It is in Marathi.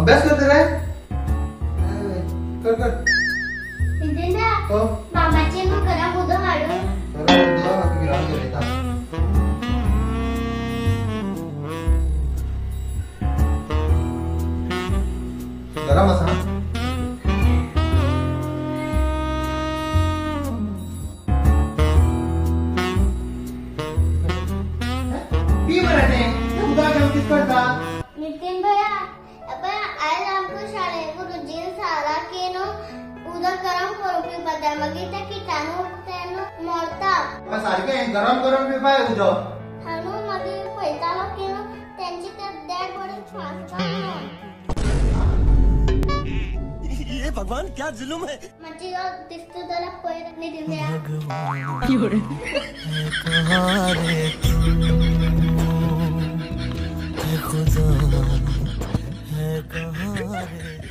अभ्यास करते काय? कर कर. हो बाबाची मग करा उदो हाडू. विराम केले था. गरम असा. पी मराठे उदा गमतीत करता. नितीन भैया आपण आज आमच्या शाळेत गुरुजी सारा केनो उदक गरम करून पिवपाचा मागीर त्या किटाणू तेन मरता. सारखे गरम गरम पिवपाय उदो. हाणू मागीर पळयतालो की त्यांची ते डेड बॉडी ट्रान्सफर. ये भगवान क्या जुल्म है. म्हणजे दिसतो त्याला पळय नितीन भैया. खुदा है कहाँ रे.